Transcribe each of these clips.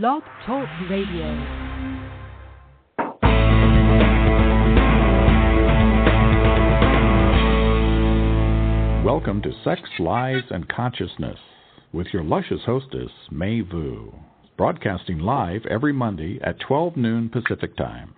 Blog Talk Radio. Welcome to Sex, Lies, and Consciousness with your luscious hostess, May Vu, broadcasting live every Monday at 12 noon Pacific Time.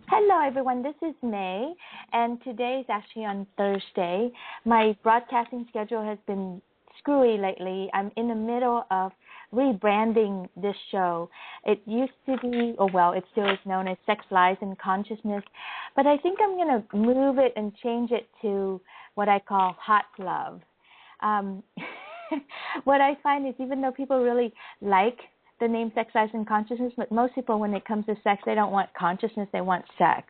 Hello, everyone. This is May, and today is actually on Thursday. My broadcasting schedule has been screwy lately. I'm in the middle of rebranding this show. It used to be, it still is known as Sex, Lies, and Consciousness, but I think I'm going to move it and change it to what I call Hot Love. What I find is even though people really like the name Sex, Lies, and Consciousness, but most people, when it comes to sex, they don't want consciousness, they want sex.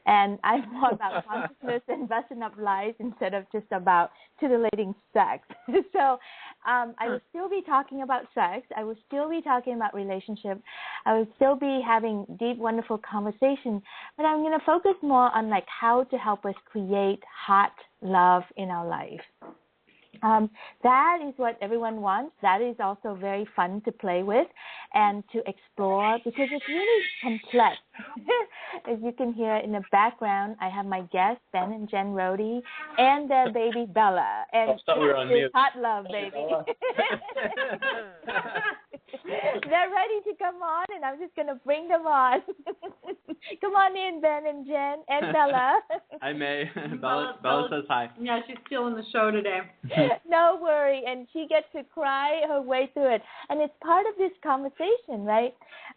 And I'm more about consciousness and busting up lies instead of just about titillating sex. So I will still be talking about sex. I will still be talking about relationship. I will still be having deep, wonderful conversation. But I'm going to focus more on like how to help us create hot love in our life. That is what everyone wants. That is also very fun to play with and to explore because it's really complex. As you can hear in the background, I have my guests, Ben and Jen Rohde, and their baby Bella. And it's hot love, baby. They're ready to come on, and I'm just going to bring them on. Come on in, Ben and Jen, and Bella. Hi, May. Bella says hi. Yeah, she's still in the show today. No worry, and she gets to cry her way through it. And it's part of this conversation, right?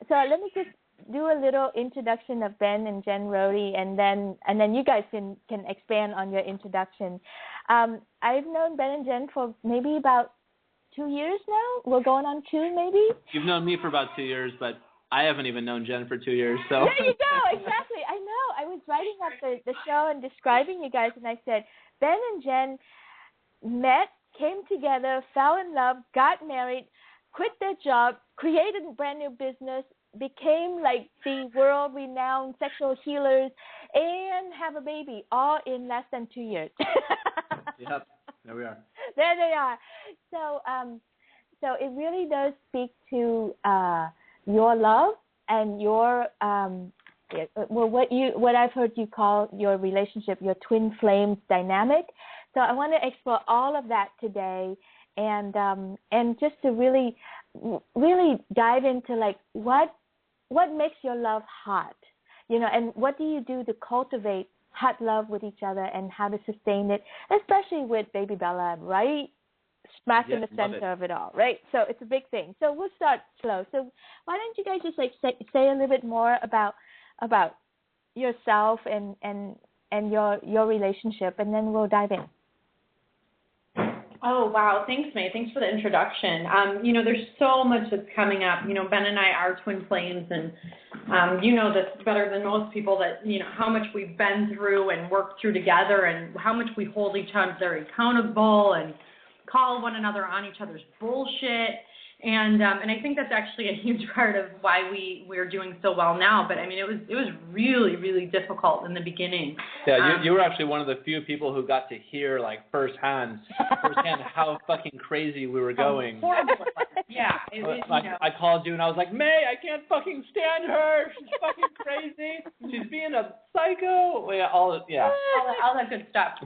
So let me just do a little introduction of Ben and Jen Rohde, and then you guys can expand on your introduction. I've known Ben and Jen for maybe about 2 years now. We're going on 2, maybe. You've known me for about 2 years, but I haven't even known Jen for 2 years. So there you go. Exactly. I know. I was writing up the show and describing you guys, and I said Ben and Jen met, came together, fell in love, got married, quit their job, created a brand new business, became like the world-renowned sexual healers, and have a baby, all in less than 2 years. Yep, there we are. There they are. So it really does speak to your love and your what I've heard you call your relationship, your twin flames dynamic. So I want to explore all of that today, and just to really dive into like what makes your love hot, and what do you do to cultivate hot love with each other and how to sustain it, especially with baby Bella, right? Smack in the center of it all, right? So it's a big thing. So we'll start slow. So why don't you guys just like say a little bit more about yourself and your relationship, and then we'll dive in. Oh, wow. Thanks, May. Thanks for the introduction. There's so much that's coming up. Ben and I are twin flames, and you know this better than most people that, how much we've been through and worked through together and how much we hold each other accountable and call one another on each other's bullshit. And I think that's actually a huge part of why we're doing so well now. But I mean, it was really, really difficult in the beginning. Yeah, you were actually one of the few people who got to hear like firsthand how fucking crazy we were going. Horrible. Yeah. I called you and I was like, May, I can't fucking stand her. She's fucking crazy. She's being a psycho. All that good stuff.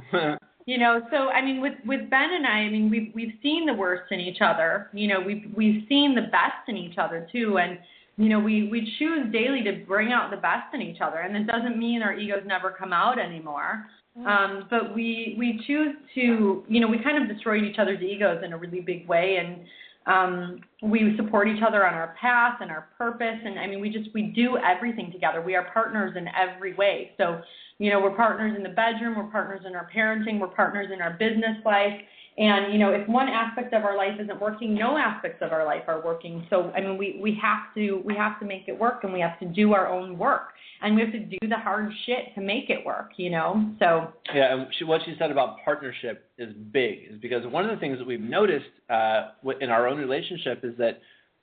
So I mean, with Ben and I mean, we've seen the worst in each other. We've seen the best in each other too, and we choose daily to bring out the best in each other. And it doesn't mean our egos never come out anymore, but we choose to, we kind of destroyed each other's egos in a really big way, and we support each other on our path and our purpose. And I mean, we do everything together. We are partners in every way. So. We're partners in the bedroom, we're partners in our parenting, we're partners in our business life. And, if one aspect of our life isn't working, no aspects of our life are working. So, I mean, we have to make it work, and we have to do our own work. And we have to do the hard shit to make it work, so. Yeah, and what she said about partnership is big, is because one of the things that we've noticed in our own relationship is that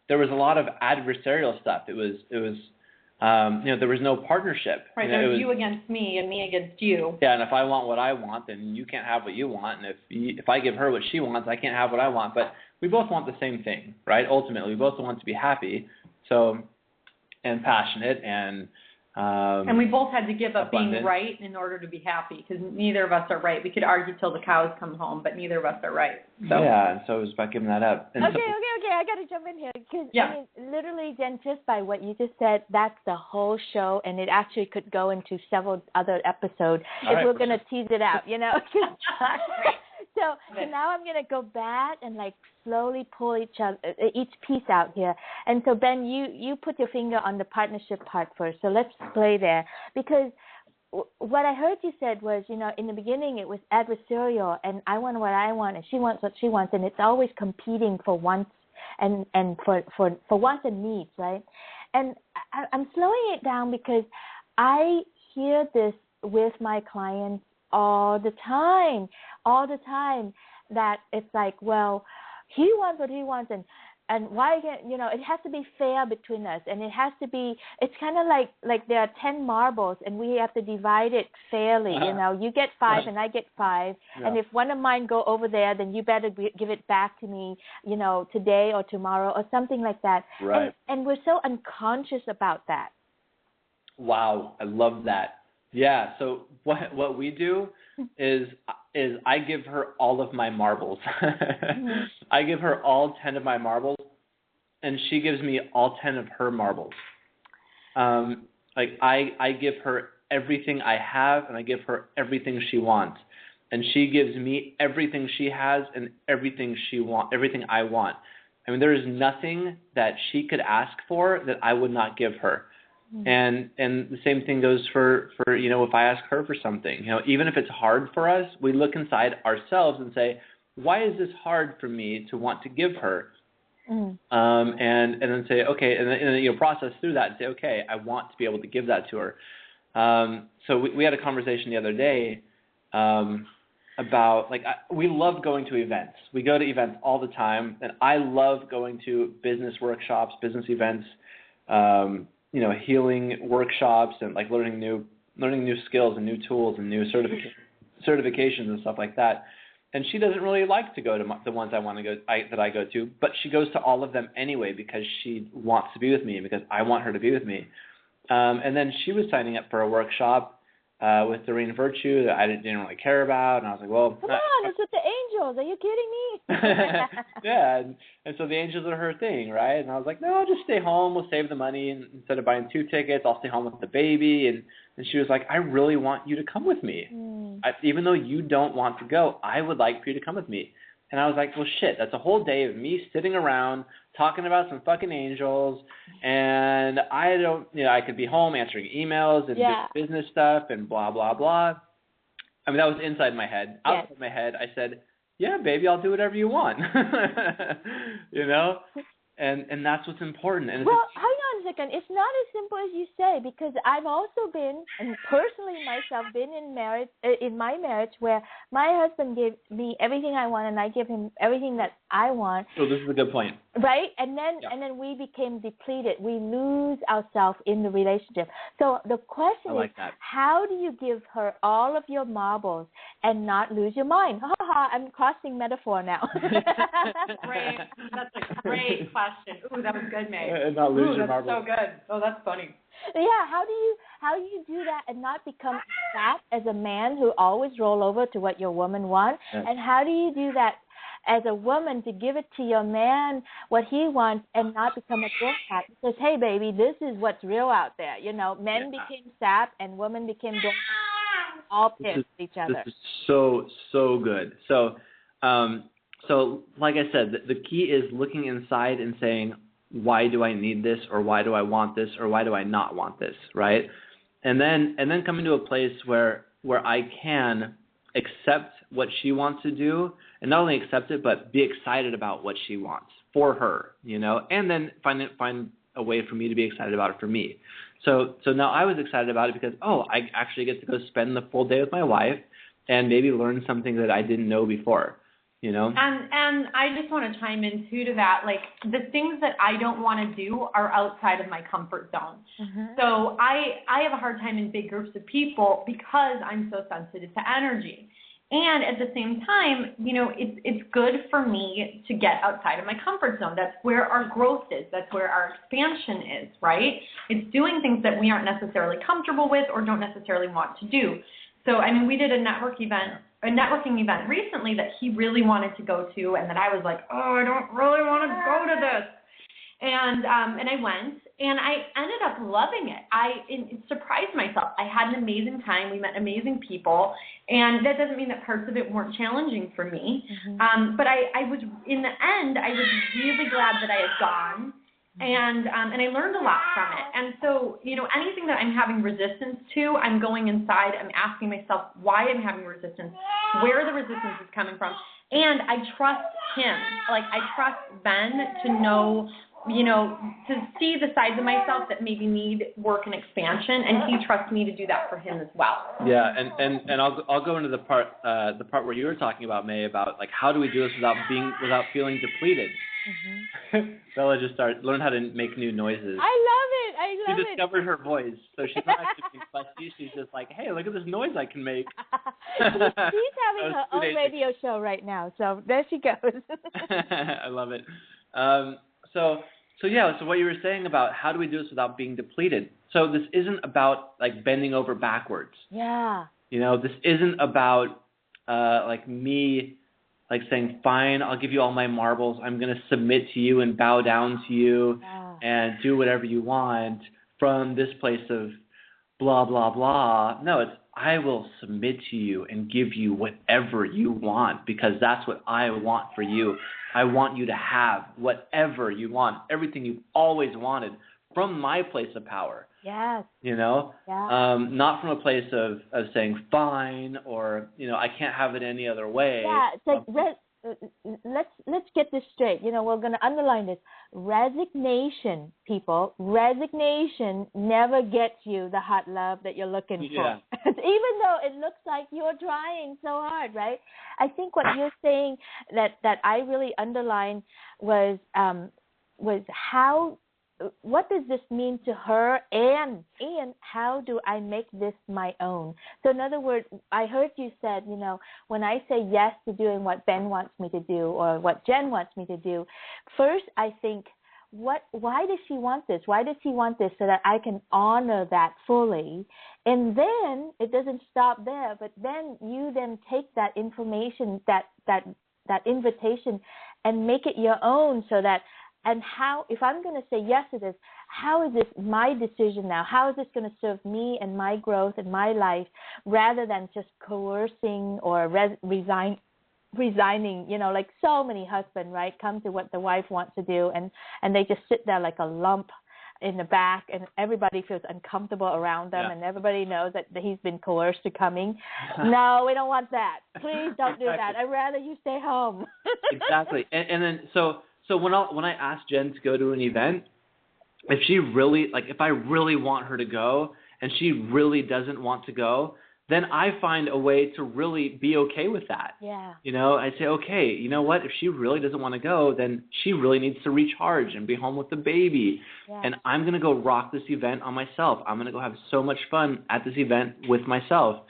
there was a lot of adversarial stuff. It was there was no partnership. Right, there's you against me and me against you. Yeah, and if I want what I want, then you can't have what you want. And if I give her what she wants, I can't have what I want. But we both want the same thing, right? Ultimately, we both want to be happy, and passionate, and we both had to give up abundant. being right in order to be happy, because neither of us are right. We could argue till the cows come home, but neither of us are right. So. Yeah, and so it was about giving that up. And Okay. I got to jump in here because Yeah. I mean, literally, Jen, just by what you just said, that's the whole show, and it actually could go into several other episodes if we're going to tease it out, you know. So now I'm going to go back and like slowly pull each piece out here. And so Ben, you put your finger on the partnership part first. So let's play there, because what I heard you said was, in the beginning it was adversarial, and I want what I want and she wants what she wants, and it's always competing for wants and for wants and needs, right? And I'm slowing it down because I hear this with my clients all the time, that it's like, well, he wants what he wants, and why can't, it has to be fair between us, and it's kind of like there are 10 marbles, and we have to divide it fairly, you get 5 and I get 5, and if one of mine go over there, then you better give it back to me, today or tomorrow or something like that. Right. And we're so unconscious about that. Wow, I love that. Yeah, so what we do is I give her all of my marbles. I give her all 10 of my marbles, and she gives me all 10 of her marbles. I give her everything I have, and I give her everything she wants, and she gives me everything she has and everything I want. I mean, there is nothing that she could ask for that I would not give her. And the same thing goes for if I ask her for something, even if it's hard for us, we look inside ourselves and say, why is this hard for me to want to give her? And then say, okay, and then process through that and say, okay, I want to be able to give that to her. So we had a conversation the other day about, we love going to events. We go to events all the time, and I love going to business workshops, business events, healing workshops, and learning new skills and new tools and new certifications and stuff like that. And she doesn't really like to go to the ones that I go to, but she goes to all of them anyway because she wants to be with me and because I want her to be with me. And then she was signing up for a workshop with Doreen Virtue that I didn't really care about, and I was like, well, come on, it's with the angels. Are you kidding me? Yeah, and so the angels are her thing, right? And I was like, no, I'll just stay home. We'll save the money, and instead of buying 2 tickets, I'll stay home with the baby. And she was like, I really want you to come with me. Even though you don't want to go, I would like for you to come with me. And I was like, well, shit, that's a whole day of me sitting around talking about some fucking angels, and I could be home answering emails and doing business stuff and blah, blah, blah. I mean, that was inside my head. Outside my head, I said, yeah, baby, I'll do whatever you want. And that's what's important. And well, hang on a second. It's not as simple as you say, because I've also been, and personally myself, been in my marriage where my husband gave me everything I want, and I give him everything that I want. So this is a good point. Right? And then we became depleted. We lose ourselves in the relationship. So the question is, how do you give her all of your marbles and not lose your mind? Ha ha, I'm crossing metaphor now. Great. That's a great question. Ooh, that was good, May. And not lose your marbles. That's so good. Oh, that's funny. Yeah, how do you do that and not become fat as a man who always roll over to what your woman wants? Yes. And how do you do that as a woman to give it to your man what he wants and not become a doormat? Because, hey, baby, this is what's real out there. Men became sap and women became doormat, all pissed at each other. This is so good. So like I said, the key is looking inside and saying, why do I need this, or why do I want this, or why do I not want this, right? And then coming to a place where I can accept what she wants to do, and not only accept it, but be excited about what she wants for her, and then find a way for me to be excited about it for me. So now I was excited about it because, I actually get to go spend the full day with my wife and maybe learn something that I didn't know before. you know. And I just want to chime in too to that. Like, the things that I don't want to do are outside of my comfort zone. So I have a hard time in big groups of people because I'm so sensitive to energy. And at the same time, you know, it's good for me to get outside of my comfort zone. That's where our growth is. That's where our expansion is, right? It's doing things that we aren't necessarily comfortable with or don't necessarily want to do. So, I mean, we did a networking event recently that he really wanted to go to, and that I was like, oh, I don't really want to go to this. And I went, and I ended up loving it. It surprised myself. I had an amazing time. We met amazing people, and that doesn't mean that parts of it weren't challenging for me. But I was, in the end, I was really glad that I had gone, and I learned a lot from it. And so, you know, anything that I'm having resistance to, I'm going inside. I'm asking myself why I'm having resistance, where the resistance is coming from, and I trust him. Like, I trust Ben to know, you know, to see the sides of myself that maybe need work and expansion, and he trusts me to do that for him as well. Yeah, and I'll go into the part where you were talking about, May, about like how do we do this without feeling depleted. Bella just learned how to make new noises. I love it. She discovered her voice, so she's not actually being fussy. She's just like, hey, look at this noise I can make. She's having her own radio show right now, so there she goes. I love it. So what you were saying about how do we do this without being depleted? So this isn't about like bending over backwards. Yeah. You know, this isn't about like me like saying, fine, I'll give you all my marbles. I'm going to submit to you and bow down to you and do whatever you want from this place of blah, blah, blah. No, it's I will submit to you and give you whatever you want because that's what I want for you. I want you to have whatever you want, everything you've always wanted from my place of power. Yes. You know? Yeah. Not from a place of saying fine or, you know, I can't have it any other way. Yeah, it's like let's get this straight. You know, we're going to underline this. Resignation, people. Resignation never gets you the hot love that you're looking for. Even though it looks like you're trying so hard, right? I think what you're saying that I really underlined was how. What does this mean to her, and how do I make this my own? So in other words, I heard you said, you know, when I say yes to doing what Ben wants me to do or what Jen wants me to do, first I think, why does she want this? Why does he want this so that I can honor that fully? And then it doesn't stop there, but then you then take that information, that invitation, and make it your own so that. And how, if I'm going to say yes to this, how is this my decision now? How is this going to serve me and my growth and my life rather than just coercing or resigning, you know, like so many husbands, right, come to what the wife wants to do and they just sit there like a lump in the back and everybody feels uncomfortable around them and everybody knows that he's been coerced to coming. No, we don't want that. Please don't do that. I'd rather you stay home. Exactly. And then So when I ask Jen to go to an event, if I really want her to go and she really doesn't want to go, then I find a way to really be okay with that. Yeah. You know, I say, okay, you know what? If she really doesn't want to go, then she really needs to recharge and be home with the baby. Yeah. And I'm going to go rock this event on myself. I'm going to go have so much fun at this event with myself.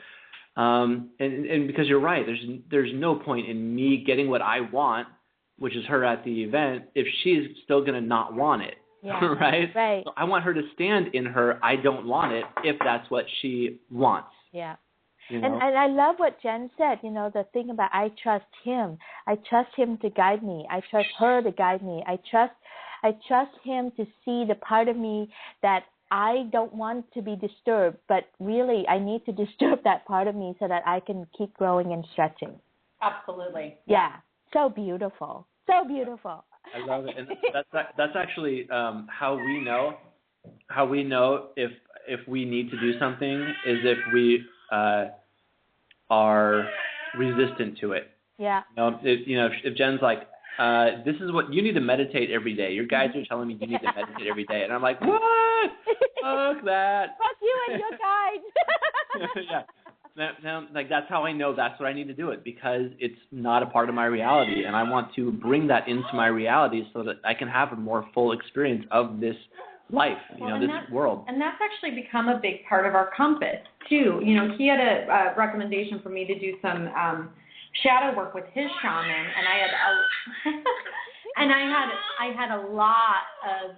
And because you're right, there's no point in me getting what I want, which is her at the event, if she's still going to not want it, right? Right. So I want her to stand in her I don't want it if that's what she wants. Yeah. You know? And I love what Jen said, you know, the thing about I trust him. I trust him to guide me. I trust her to guide me. I trust him to see the part of me that I don't want to be disturbed, but really I need to disturb that part of me so that I can keep growing and stretching. Absolutely. Yeah. So beautiful. So beautiful. I love it. And that's actually how we know if we need to do something is if we are resistant to it. Yeah. If Jen's like, this is what you need to meditate every day. Your guides are telling me you need to meditate every day, and I'm like, what? Fuck that. Fuck you and your guides. Yeah. like that's how I know that's what I need to do it, because it's not a part of my reality, and I want to bring that into my reality so that I can have a more full experience of this life, this world. And that's actually become a big part of our compass too. He had a recommendation for me to do some shadow work with his shaman, and I had a lot of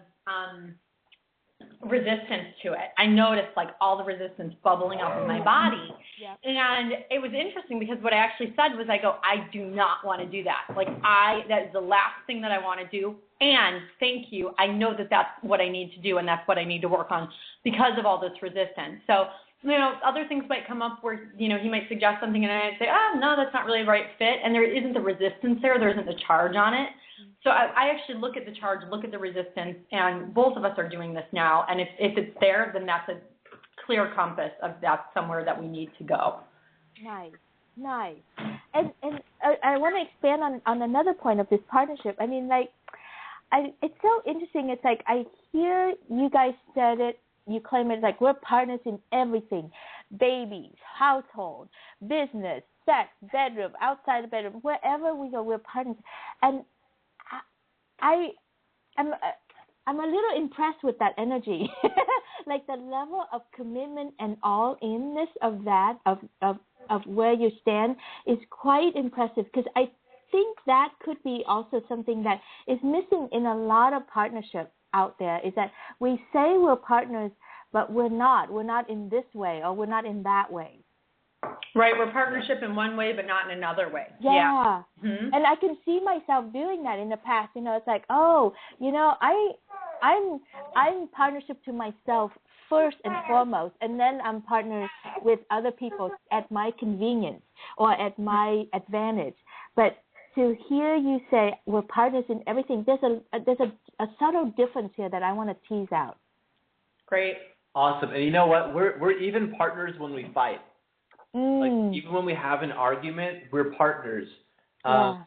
resistance to it. I noticed like all the resistance bubbling up in my body. Yep. And it was interesting because what I actually said was, I do not want to do that. That is the last thing that I want to do. And thank you. I know that that's what I need to do, and that's what I need to work on because of all this resistance. So, other things might come up where, he might suggest something and I'd say, no, that's not really the right fit. And there isn't the resistance there. There isn't the charge on it. So I actually look at the charge, look at the resistance, and both of us are doing this now. And if it's there, then that's a clear compass of that's somewhere that we need to go. Nice. And I want to expand on another point of this partnership. I mean, it's so interesting. It's like I hear you guys said it, you claim it, like we're partners in everything. Babies, household, business, sex, bedroom, outside the bedroom, wherever we go, we're partners. And I'm a little impressed with that energy, like the level of commitment and all-inness of that, of where you stand is quite impressive, because I think that could be also something that is missing in a lot of partnerships out there, is that we say we're partners, but we're not in this way, or we're not in that way. Right, we're partnership in one way, but not in another way. Yeah. Mm-hmm. And I can see myself doing that in the past. It's like, I'm partnership to myself first and foremost, and then I'm partners with other people at my convenience or at my advantage. But to hear you say we're partners in everything, there's a subtle difference here that I want to tease out. Great. Awesome. And you know what? We're even partners when we fight. Like even when we have an argument, we're partners. So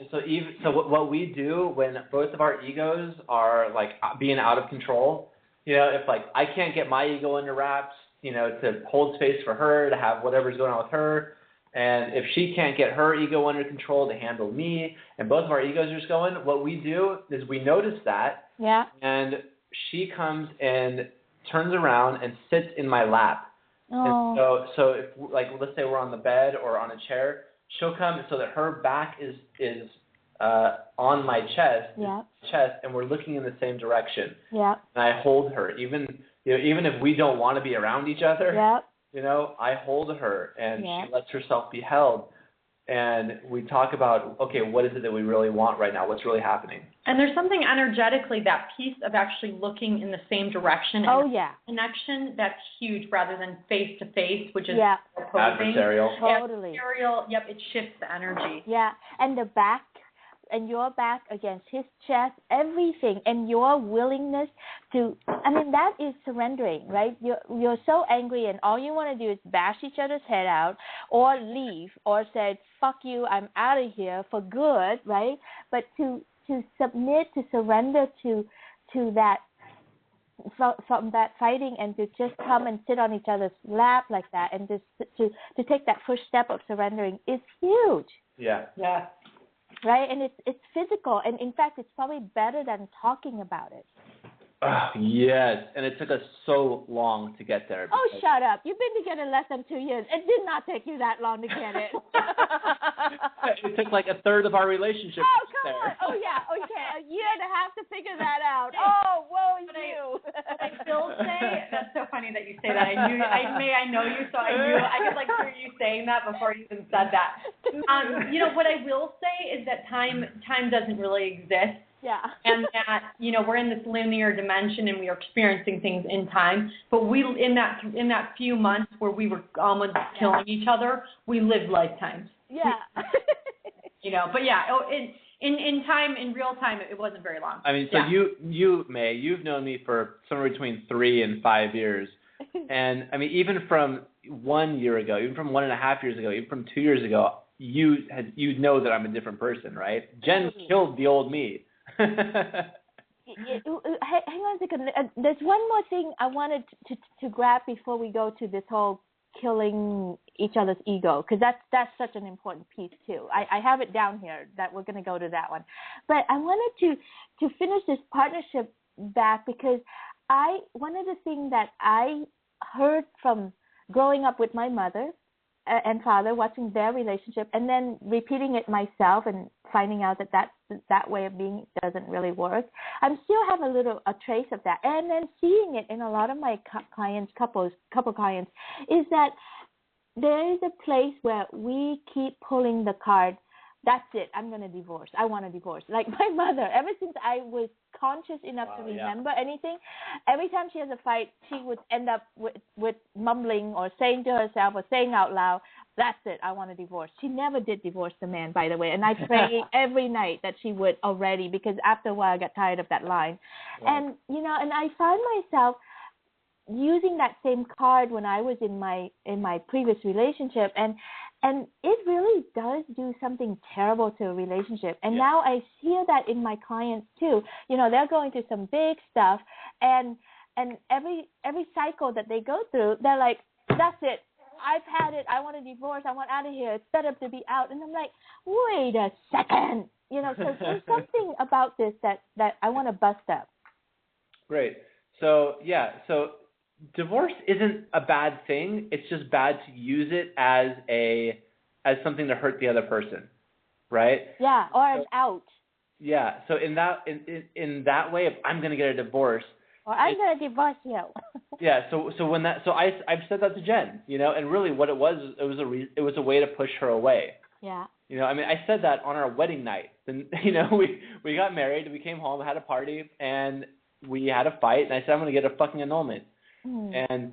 what we do when both of our egos are like being out of control, if like I can't get my ego under wraps, to hold space for her, to have whatever's going on with her, and if she can't get her ego under control to handle me, and both of our egos are just going, what we do is we notice that, and she comes and turns around and sits in my lap. And so if, like, let's say we're on the bed or on a chair, she'll come so that her back is on my chest, and we're looking in the same direction. And I hold her, even if we don't want to be around each other. I hold her, and she lets herself be held. And we talk about, okay, what is it that we really want right now? What's really happening? And there's something energetically, that piece of actually looking in the same direction. Connection, that's huge, rather than face to face, which is opposing. Adversarial. Totally. Adversarial, it shifts the energy. Yeah, and the back, and your back against his chest, everything, and your willingness to, that is surrendering, right? You're so angry, and all you want to do is bash each other's head out, or leave, or say, fuck you, I'm out of here for good, right? But to submit, to surrender to that, from that fighting, and to just come and sit on each other's lap like that, and just to take that first step of surrendering is huge. Yeah. Right, and it's physical, and in fact, it's probably better than talking about it. Yes, and it took us so long to get there. Oh, shut up! You've been together less than 2 years. It did not take you that long to get it. It took like a third of our relationship. Oh, come on! Oh yeah, okay, a year and a half to figure that out. Oh, woe is you! I still say, that's so funny that you say that. I know you, so I could like hear you saying that before you even said that. What I will say is that time doesn't really exist. Yeah. And that, we're in this linear dimension and we are experiencing things in time. But we, in that few months where we were almost killing each other, we lived lifetimes. Yeah. But yeah, in time, in real time, it wasn't very long. So you, May, you've known me for somewhere between 3 and 5 years. And even from 1 year ago, even from 1.5 years ago, even from 2 years ago, you know that I'm a different person, right? Jen killed the old me. Hang on a second. There's one more thing I wanted to grab before we go to this whole killing each other's ego, because that's such an important piece too. I have it down here that we're going to go to that one, but I wanted to finish this partnership back, because one of the things that I heard from growing up with my mother and father, watching their relationship, and then repeating it myself and finding out that way of being doesn't really work. I still have a trace of that, and then seeing it in a lot of my couple clients, is that there is a place where we keep pulling the card. That's it. I'm going to divorce. I want to divorce. Like my mother, ever since I was conscious enough to remember anything, every time she has a fight, she would end up with mumbling or saying to herself or saying out loud, that's it. I want to divorce. She never did divorce the man, by the way. And I pray every night that she would already, because after a while I got tired of that line. Right. And, and I found myself using that same card when I was in my previous relationship, and it really does do something terrible to a relationship. And now I hear that in my clients too. They're going through some big stuff, and every cycle that they go through, they're like, that's it. I've had it. I want a divorce. I want out of here. It's better to be out. And I'm like, wait a second. So there's something about this that I want to bust up. Great. So divorce isn't a bad thing. It's just bad to use it as something to hurt the other person, right? Yeah, or an out. Yeah. So in that way, if I'm going to get a divorce, or I'm going to divorce you. Yeah. So I've said that to Jen, and really what it was a way to push her away. Yeah. I said that on our wedding night. Then we got married, we came home, had a party, and we had a fight, and I said I'm going to get a fucking annulment. And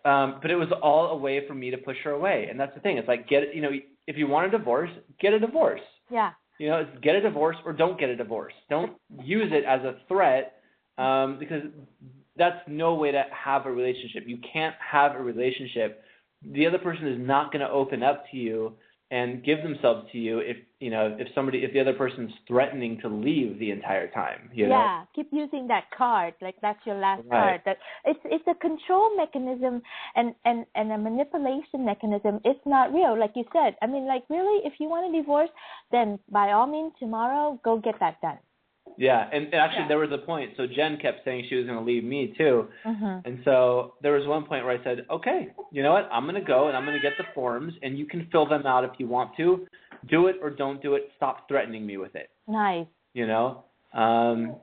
but it was all a way for me to push her away, and that's the thing. It's like if you want a divorce, get a divorce. Yeah. It's get a divorce or don't get a divorce. Don't use it as a threat, because that's no way to have a relationship. You can't have a relationship. The other person is not going to open up to you and give themselves to you if the other person's threatening to leave the entire time. Yeah, keep using that card, like that's your last card. That it's a control mechanism and a manipulation mechanism. It's not real, like you said. Really, if you want a divorce, then by all means tomorrow go get that done. Yeah, and actually there was a point. So Jen kept saying she was going to leave me too. Mm-hmm. And so there was one point where I said, okay, you know what? I'm going to go and I'm going to get the forms, and you can fill them out if you want to. Do it or don't do it. Stop threatening me with it. Nice. And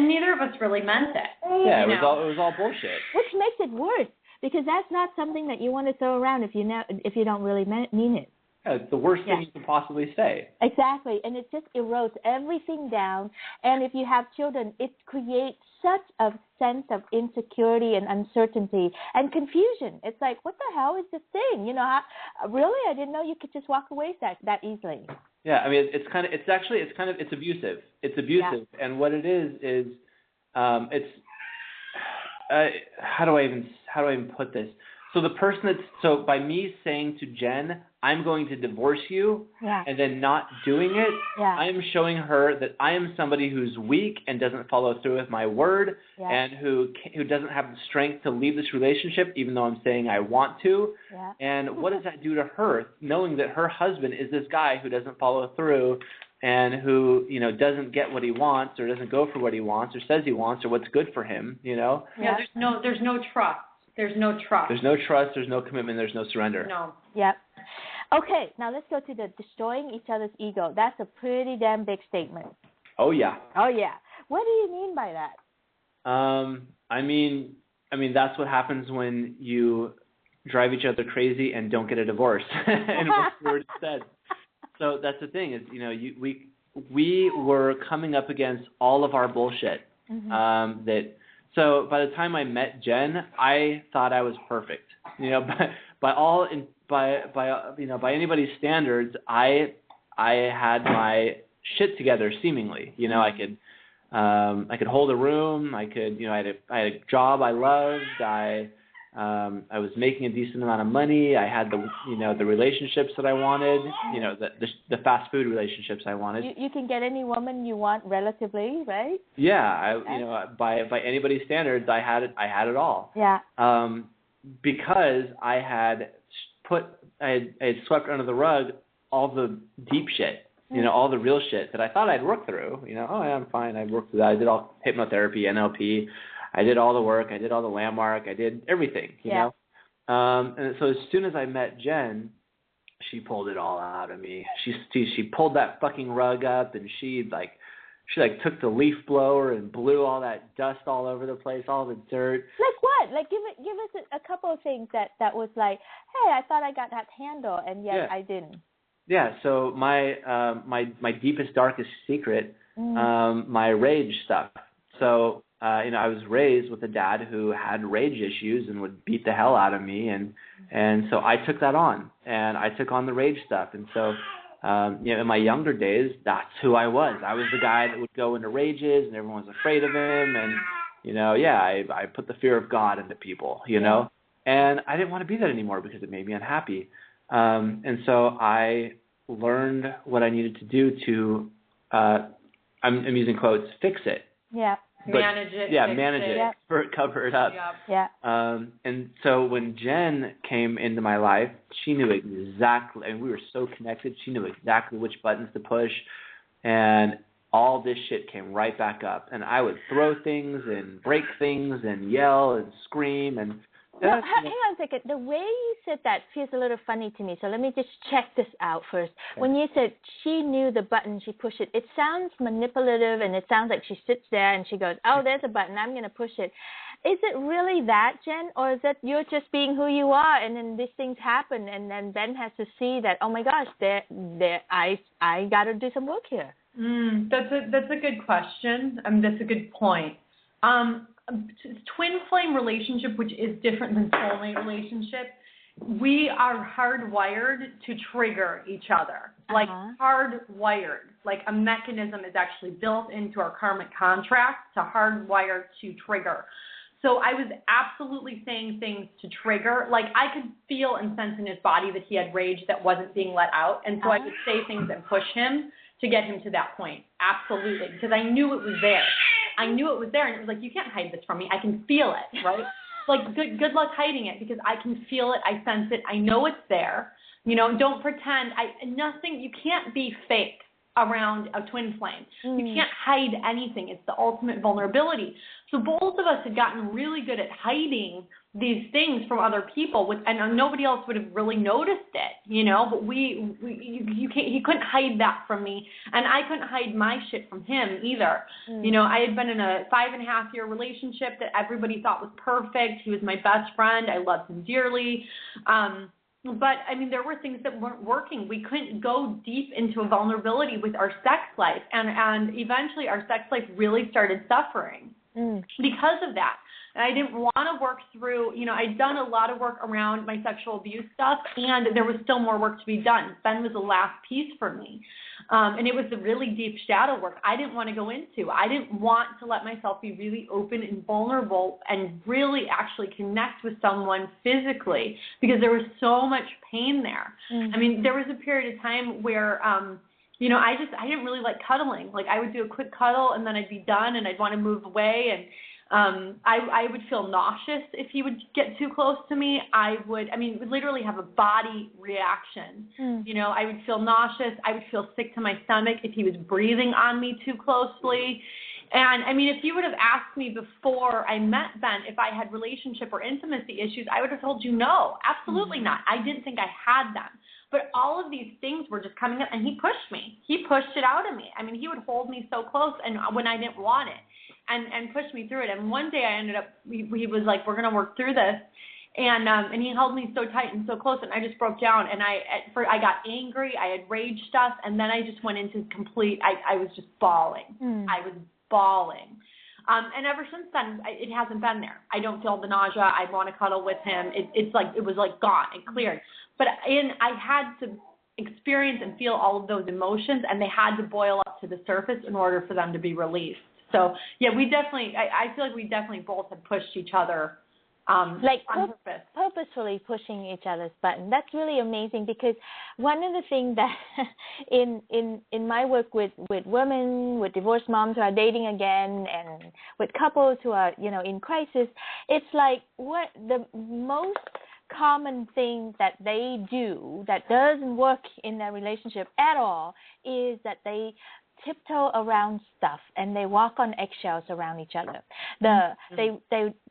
neither of us really meant it. Yeah, it was all bullshit. Which makes it worse, because that's not something that you want to throw around if you don't really mean it. Yeah, it's the worst thing you can possibly say. Exactly, and it just erodes everything down. And if you have children, it creates such a sense of insecurity and uncertainty and confusion. It's like, what the hell is this thing? Really, I didn't know you could just walk away that easily. Yeah, it's abusive. It's abusive, and what it is it's how do I even put this? So the person by me saying to Jen, I'm going to divorce you, and then not doing it, I am showing her that I am somebody who's weak and doesn't follow through with my word, and who doesn't have the strength to leave this relationship, even though I'm saying I want to. Yeah. And what does that do to her, knowing that her husband is this guy who doesn't follow through and who doesn't get what he wants, or doesn't go for what he wants, or says he wants, or what's good for him? Yeah. There's no trust. There's no trust. There's no trust. There's no commitment. There's no surrender. No. Yep. Okay, now let's go to the destroying each other's ego. That's a pretty damn big statement. Oh yeah. Oh yeah. What do you mean by that? I mean that's what happens when you drive each other crazy and don't get a divorce. And what Stuart said. So that's the thing is, we were coming up against all of our bullshit. Mm-hmm. So by the time I met Jen, I thought I was perfect. By anybody's standards, I had my shit together seemingly. I could hold a room. I had a job I loved. I was making a decent amount of money. I had the relationships that I wanted. The fast food relationships I wanted. You can get any woman you want relatively, right? Yeah, by anybody's standards, I had it all. Yeah. Because I had had swept under the rug all the deep shit, all the real shit that I thought I'd worked through. Oh, yeah, I'm fine. I worked through that. I did all hypnotherapy, NLP. I did all the work. I did all the landmark. I did everything, you know. And so as soon as I met Jen, she pulled it all out of me. She pulled that fucking rug up, and she took the leaf blower and blew all that dust all over the place, all the dirt. Like what? Like give us a couple of things that was like, hey, I thought I got that handle, and yet I didn't. Yeah. So my deepest, darkest secret, my rage stuff. So I was raised with a dad who had rage issues and would beat the hell out of me, and so I took that on, and I took on the rage stuff, and so. In my younger days, that's who I was. I was the guy that would go into rages, and everyone was afraid of him. And, I put the fear of God into people, know. And I didn't want to be that anymore because it made me unhappy. And so I learned what I needed to do to, I'm using quotes, fix it. Yeah. But, manage it. Manage it. Yeah. Cover it up. Yeah. And so when Jen came into my life, she knew exactly, and we were so connected, she knew exactly which buttons to push, and all this shit came right back up. And I would throw things and break things and yell and scream and... No, hang on a second. The way you said that feels a little funny to me. So let me just check this out first. Okay. When you said she knew the button, she pushed it, it sounds manipulative, and it sounds like she sits there and she goes, oh, there's a button, I'm going to push it. Is it really that, Jen, or is that you're just being who you are, and then these things happen, and then Ben has to see that, oh my gosh, I got to do some work here? That's a good question. That's a good point. Twin flame relationship, which is different than soulmate relationship, we are hardwired to trigger each other. Like hardwired. Like a mechanism is actually built into our karmic contract to hardwire to trigger. So I was absolutely saying things to trigger. Like I could feel and sense in his body that he had rage that wasn't being let out. And so I would say things and push him to get him to that point. Absolutely. Because I knew it was there. I knew it was there, and it was like, you can't hide this from me. I can feel it, right? Like, good luck hiding it, because I can feel it. I sense it. I know it's there. Don't pretend. You can't be fake around a twin flame. You can't hide anything. It's the ultimate vulnerability. So both of us had gotten really good at hiding these things from other people, and nobody else would have really noticed it, but he couldn't hide that from me, and I couldn't hide my shit from him either. I had been in a 5.5-year relationship that everybody thought was perfect. He was my best friend. I loved him dearly. But, there were things that weren't working. We couldn't go deep into a vulnerability with our sex life, and eventually our sex life really started suffering because of that. And I didn't want to work through, I'd done a lot of work around my sexual abuse stuff, and there was still more work to be done. Ben was the last piece for me. And it was the really deep shadow work I didn't want to go into. I didn't want to let myself be really open and vulnerable and really actually connect with someone physically, because there was so much pain there. There was a period of time where, I didn't really like cuddling. Like I would do a quick cuddle and then I'd be done and I'd want to move away, and I would feel nauseous if he would get too close to me. I would literally have a body reaction. I would feel nauseous. I would feel sick to my stomach if he was breathing on me too closely. And if you would have asked me before I met Ben if I had relationship or intimacy issues, I would have told you no, absolutely not. I didn't think I had them. But all of these things were just coming up, and he pushed me. He pushed it out of me. He would hold me so close, and when I didn't want it. And pushed me through it. And one day I ended up, he was like, we're going to work through this. And he held me so tight and so close, and I just broke down. And I got angry. I had rage stuff. And then I just went into complete, I was just bawling. I was bawling. And ever since then, it hasn't been there. I don't feel the nausea. I want to cuddle with him. It was like gone. It cleared. But I had to experience and feel all of those emotions, and they had to boil up to the surface in order for them to be released. So, yeah, we definitely, I feel like we definitely both have pushed each other on purpose. Purposefully pushing each other's button. That's really amazing, because one of the things that in my work with women, with divorced moms who are dating again, and with couples who are, in crisis, it's like what the most common thing that they do that doesn't work in their relationship at all is that they tiptoe around stuff and they walk on eggshells around each other. They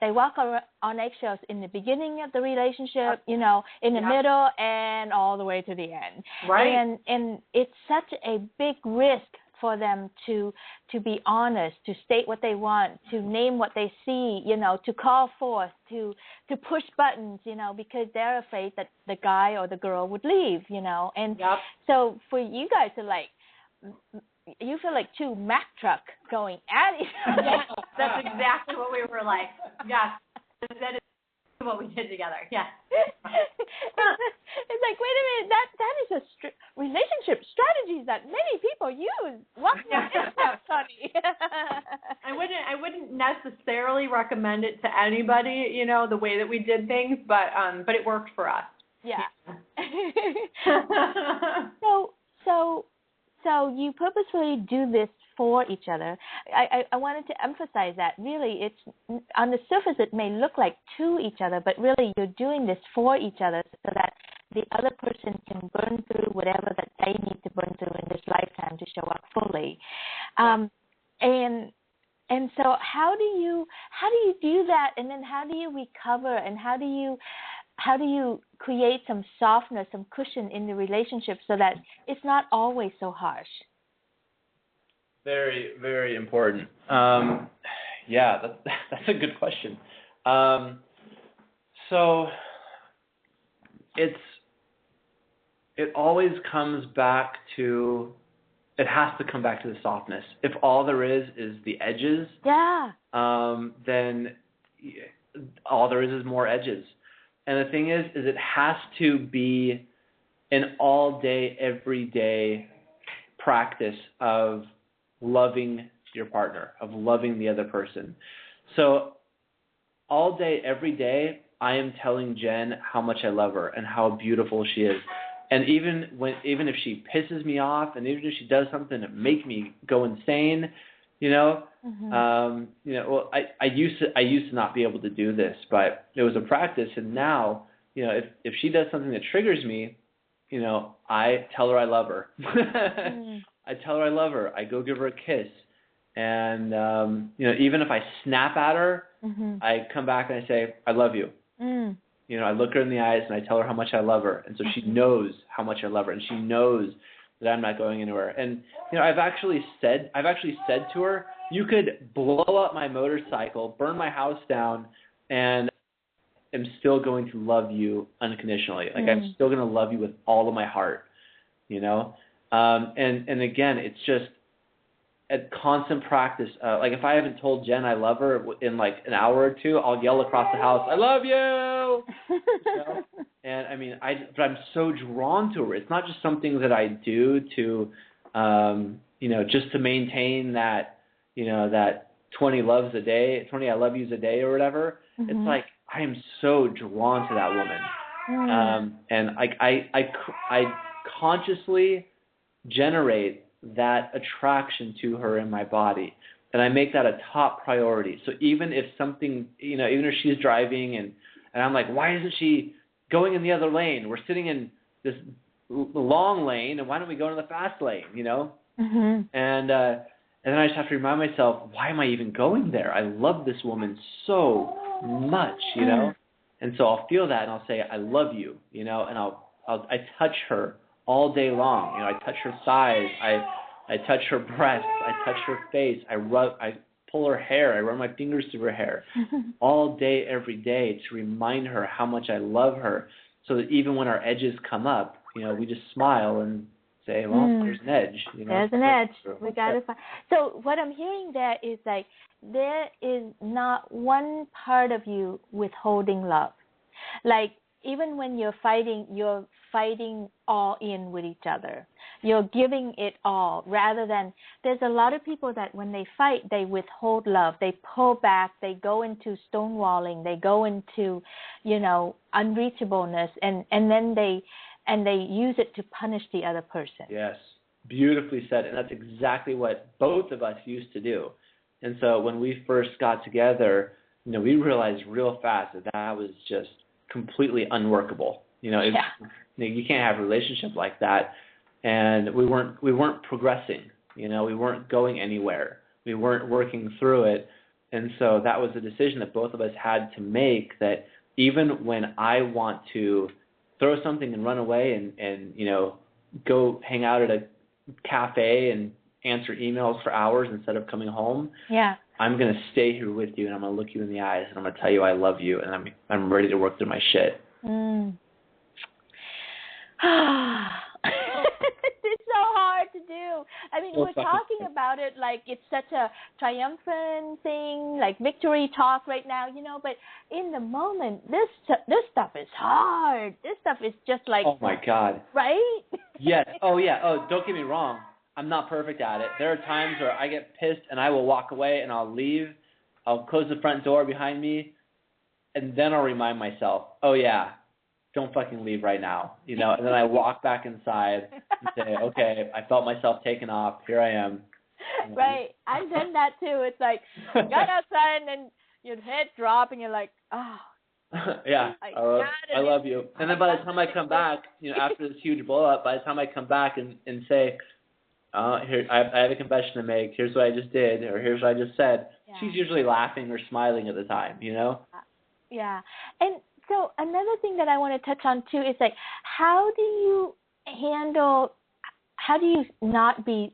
walk on eggshells in the beginning of the relationship, in the middle, and all the way to the end. Right. And it's such a big risk for them to be honest, to state what they want, to name what they see, to call forth, to push buttons, because they're afraid that the guy or the girl would leave, And so for you guys to you feel like two Mack truck going at each other. Yes, that's exactly what we were like. Yes, that is what we did together. Yeah. It's like, wait a minute, that is a relationship strategy that many people use. What? That's funny. I wouldn't necessarily recommend it to anybody, the way that we did things, but it worked for us. Yeah. So you purposefully do this for each other. I wanted to emphasize that really it's on the surface it may look like to each other, but really you're doing this for each other so that the other person can burn through whatever that they need to burn through in this lifetime to show up fully. And so how do you do that, and then how do you recover, and how do you create some softness, some cushion in the relationship so that it's not always so harsh? Very, very important. That's a good question. So it always comes back to, it has to come back to the softness. If all there is the edges, then all there is more edges. And the thing is it has to be an all-day, everyday practice of loving your partner, of loving the other person. So all day, every day, I am telling Jen how much I love her and how beautiful she is. And even if she pisses me off, and even if she does something to make me go insane, well, I used to not be able to do this, but it was a practice. And now, if she does something that triggers me, I tell her I love her. I tell her I love her. I go give her a kiss. And, even if I snap at her, I come back and I say, I love you. I look her in the eyes and I tell her how much I love her. And so she knows how much I love her, and she knows that I'm not going anywhere. And, I've actually said to her, you could blow up my motorcycle, burn my house down, and I'm still going to love you unconditionally. Like, I'm still going to love you with all of my heart, And again, it's just a constant practice. Like, if I haven't told Jen I love her in like an hour or two, I'll yell across the house, I love you! And I mean, but I'm so drawn to her. It's not just something that I do to, just to maintain that, that 20 loves a day, 20 I love yous a day or whatever. It's like, I am so drawn to that woman. And I consciously generate that attraction to her in my body, and I make that a top priority. So even if something, even if she's driving and I'm like, why isn't she going in the other lane? We're sitting in this long lane, and why don't we go in the fast lane? And then I just have to remind myself, why am I even going there? I love this woman so much, And so I'll feel that, and I'll say, I love you, and I touch her all day long. I touch her thighs, I touch her breasts, I touch her face, I pull her hair, I run my fingers through her hair all day, every day, to remind her how much I love her, so that even when our edges come up, we just smile and say, well, there's an edge. There's an edge. We got to find. So what I'm hearing there is like, there is not one part of you withholding love. Like, even when you're fighting all in with each other. You're giving it all, rather than, there's a lot of people that when they fight, they withhold love. They pull back. They go into stonewalling. They go into, unreachableness, and then they use it to punish the other person. Yes, beautifully said. And that's exactly what both of us used to do. And so when we first got together, we realized real fast that was just completely unworkable. You know, you can't have a relationship like that. And we weren't progressing. You know, we weren't going anywhere. We weren't working through it. And so that was a decision that both of us had to make, that even when I want to throw something and run away and you know, go hang out at a cafe and answer emails for hours instead of coming home, I'm going to stay here with you, and I'm going to look you in the eyes, and I'm going to tell you I love you, and I'm ready to work through my shit. It's so hard to do. I mean, we're talking about it like it's such a triumphant thing, like victory talk right now, you know, but in the moment, this stuff is hard. This stuff is just like, oh my God. Right? Yes. Oh yeah. Oh, don't get me wrong. I'm not perfect at it. There are times where I get pissed and I will walk away and I'll leave. I'll close the front door behind me, and then I'll remind myself, oh yeah, don't fucking leave right now, you know. And then I walk back inside and say, okay, I felt myself taken off. Here I am. Right. I've done that too. It's like, got outside and then your head drop and you're like, oh. Yeah, I love you. And then by the time I come back, you know, after this huge blow up, by the time I come back and say, here, I have a confession to make. Here's what I just did, or here's what I just said. Yeah. She's usually laughing or smiling at the time, you know? Yeah. And so another thing that I want to touch on too is like, how do you not be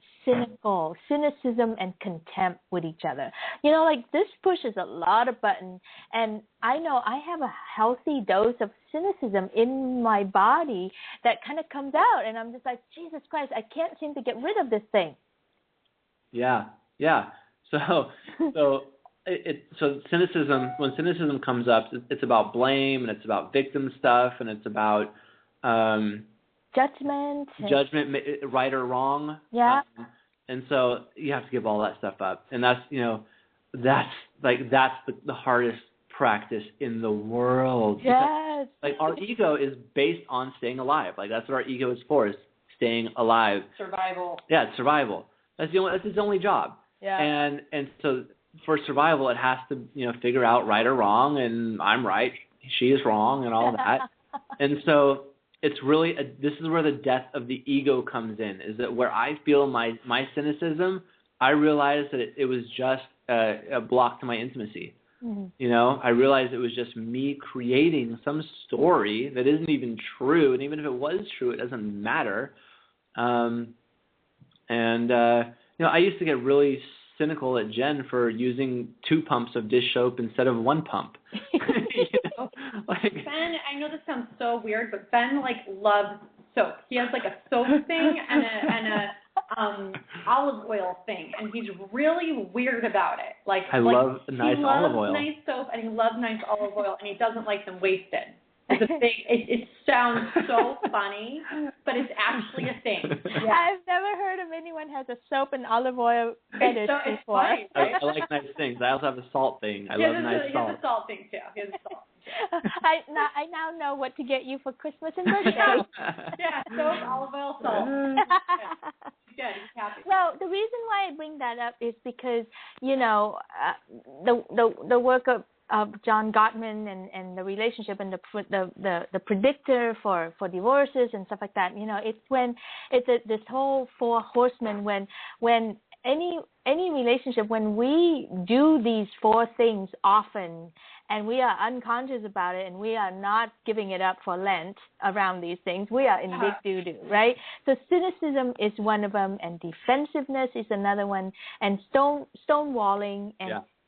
cynicism and contempt with each other? You know, like this pushes a lot of buttons, and I know I have a healthy dose of cynicism in my body that kind of comes out, and I'm just like, Jesus Christ, I can't seem to get rid of this thing. Yeah. So cynicism, when cynicism comes up, it's about blame, and it's about victim stuff, and it's about judgment, right or wrong. Yeah. And so you have to give all that stuff up, and that's the hardest practice in the world. Yes. Like our ego is based on staying alive. Like that's what our ego is for, is staying alive. Survival. Yeah, it's survival. That's its only job. Yeah. And so for survival, it has to figure out right or wrong, and I'm right, she is wrong, and all that. And so it's really this is where the death of the ego comes in. Is that where I feel my cynicism? I realized that it was just a block to my intimacy. Mm-hmm. You know, I realized it was just me creating some story that isn't even true, and even if it was true, it doesn't matter. I used to get really cynical at Jen for using 2 pumps of dish soap instead of 1 pump. Ben, I know this sounds so weird, but Ben loves soap. He has a soap thing and a olive oil thing, and he's really weird about it. I love nice olive oil. He loves nice soap and he loves nice olive oil, and he doesn't like them wasted. It's a thing. It sounds so funny, but it's actually a thing. Yeah. I've never heard of anyone has a soap and olive oil fetish before. Funny, right? I like nice things. I also have a salt thing. I love nice salt. He has a salt thing too. He has a salt. I now know what to get you for Christmas and birthday. Yeah, soap, olive oil, salt. He's good. He's happy. Well, the reason why I bring that up is because the work of John Gottman and the relationship and the predictor for divorces and stuff like that. It's this whole 4 horsemen when any relationship, when we do these 4 things often and we are unconscious about it and we are not giving it up for Lent around these things, we are in big doo-doo, right? So cynicism is one of them, and defensiveness is another one, and stonewalling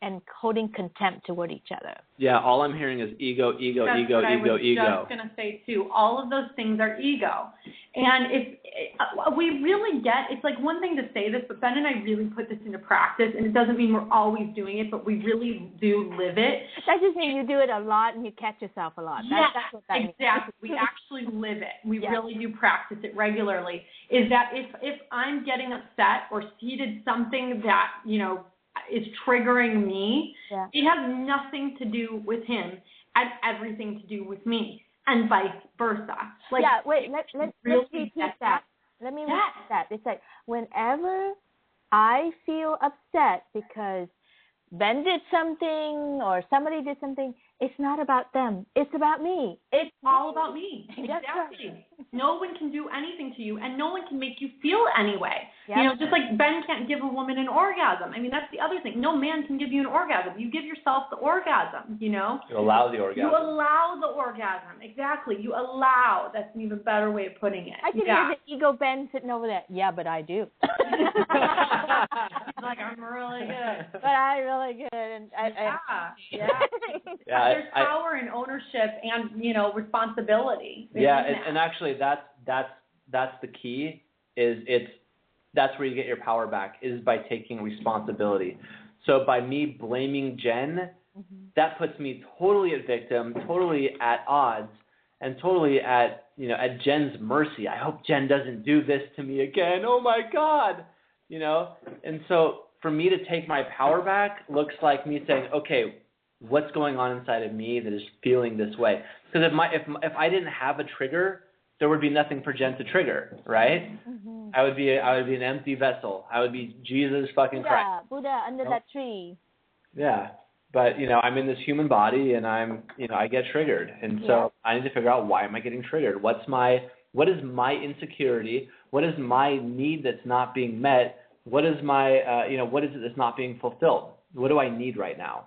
and holding contempt toward each other. Yeah, all I'm hearing is ego. That's what I was just going to say, too. All of those things are ego. And we really it's one thing to say this, but Ben and I really put this into practice, and it doesn't mean we're always doing it, but we really do live it. That just means you do it a lot and you catch yourself a lot. Yes, that's what that exactly. means. We actually live it. We really do practice it regularly. Is that if I'm getting upset or she did something that, is triggering me, it has nothing to do with him and everything to do with me, and vice versa. Let's repeat that. Let me repeat that. It's whenever I feel upset because Ben did something or somebody did something, it's not about them. It's about me. It's all about me. That's Exactly. right. No one can do anything to you, and no one can make you feel any way. Yep. You know, just like Ben can't give a woman an orgasm. I mean, that's the other thing. No man can give you an orgasm. You give yourself the orgasm, you know? You allow the orgasm. You allow the orgasm. Exactly. You allow. That's an even better way of putting it. I can hear the ego Ben sitting over there. Yeah, but I do. He's like, I'm really good. But I really good. And Yeah. Yeah. There's power and ownership and, you know, responsibility. Yeah, and actually that's the key. That's where you get your power back, is by taking responsibility. So by me blaming Jen, that puts me totally at victim, totally at odds, and totally at Jen's mercy. I hope Jen doesn't do this to me again. Oh my God, And so for me to take my power back looks like me saying, okay, what's going on inside of me that is feeling this way? Because if I didn't have a trigger, there would be nothing for Jen to trigger, right? Mm-hmm. I would be an empty vessel. I would be Jesus fucking Christ. Buddha under that tree. Yeah, but I'm in this human body, and I get triggered, and so I need to figure out, why am I getting triggered? What is my insecurity? What is my need that's not being met? What is my what is it that's not being fulfilled? What do I need right now?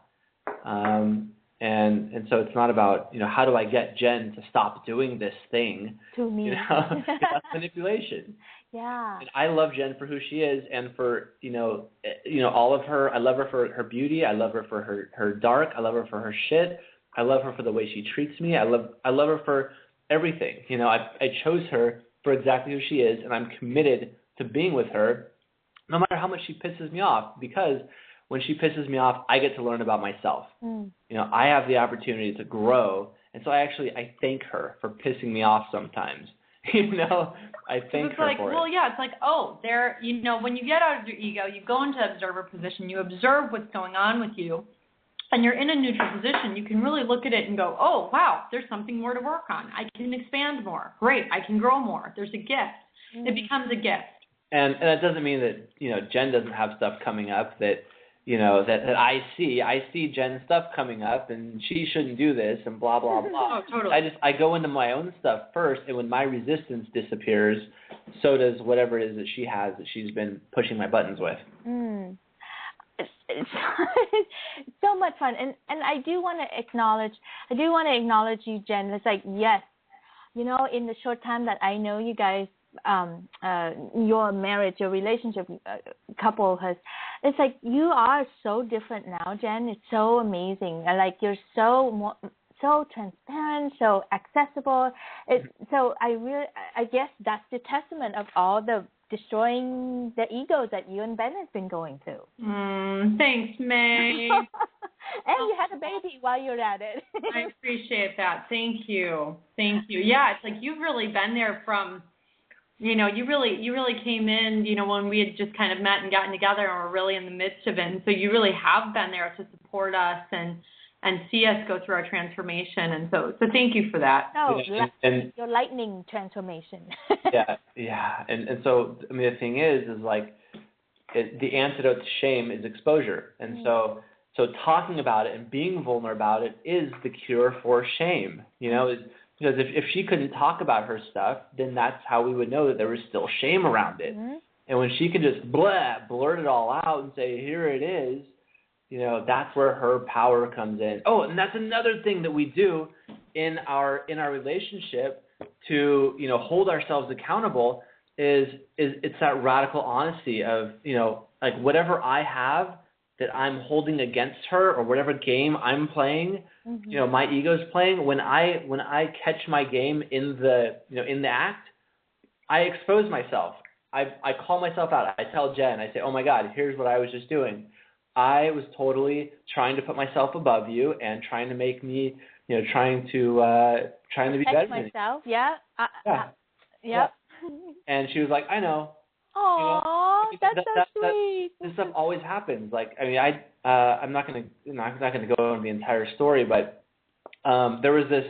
And so it's not about, how do I get Jen to stop doing this thing? To me. That's manipulation. Yeah. And I love Jen for who she is, and for, all of her. I love her for her beauty. I love her for her dark. I love her for her shit. I love her for the way she treats me. I love her for everything. I chose her for exactly who she is, and I'm committed to being with her no matter how much she pisses me off, because when she pisses me off, I get to learn about myself. I have the opportunity to grow, and so I thank her for pissing me off sometimes. I thank her for it. Well, yeah, it's like, when you get out of your ego, you go into observer position, you observe what's going on with you, and you're in a neutral position. You can really look at it and go, oh, wow, there's something more to work on. I can expand more. Great, I can grow more. There's a gift. It becomes a gift. And that doesn't mean that, Jen doesn't have stuff coming up that that I see. I see Jen's stuff coming up, and she shouldn't do this, and blah, blah, blah. Oh, totally. I go into my own stuff first, and when my resistance disappears, so does whatever it is that she has that she's been pushing my buttons with. It's so much fun, and I do want to acknowledge you, Jen. It's like, yes, in the short time that I know you guys, your marriage, your relationship, couple it's like you are so different now, Jen. It's so amazing. Like, you're so transparent, so accessible. So I guess that's the testament of all the destroying the egos that you and Ben have been going through. Thanks, May. And you had a baby while you're at it. I appreciate that. Thank you. Yeah, it's like you've really been there from, you really came in, when we had just kind of met and gotten together and were really in the midst of it. And so you really have been there to support us and see us go through our transformation. And so thank you for that. Oh, and your lightning transformation. Yeah. And so, the thing is like, the antidote to shame is exposure. And so talking about it and being vulnerable about it is the cure for shame, because if she couldn't talk about her stuff, then that's how we would know that there was still shame around it. And when she could just blurt it all out and say, here it is, that's where her power comes in. Oh, and that's another thing that we do in our relationship to, hold ourselves accountable is it's that radical honesty of, like, whatever I have that I'm holding against her, or whatever game I'm playing, my ego's playing. When I catch my game in the act, I expose myself. I call myself out. I tell Jen, I say, oh my God, here's what I was just doing. I was totally trying to put myself above you and trying to make me, trying to be better than myself. Yeah. Yeah. And she was like, I know. Oh, that's so sweet. This stuff always happens. Like, I'm not gonna go into the entire story, but there was this,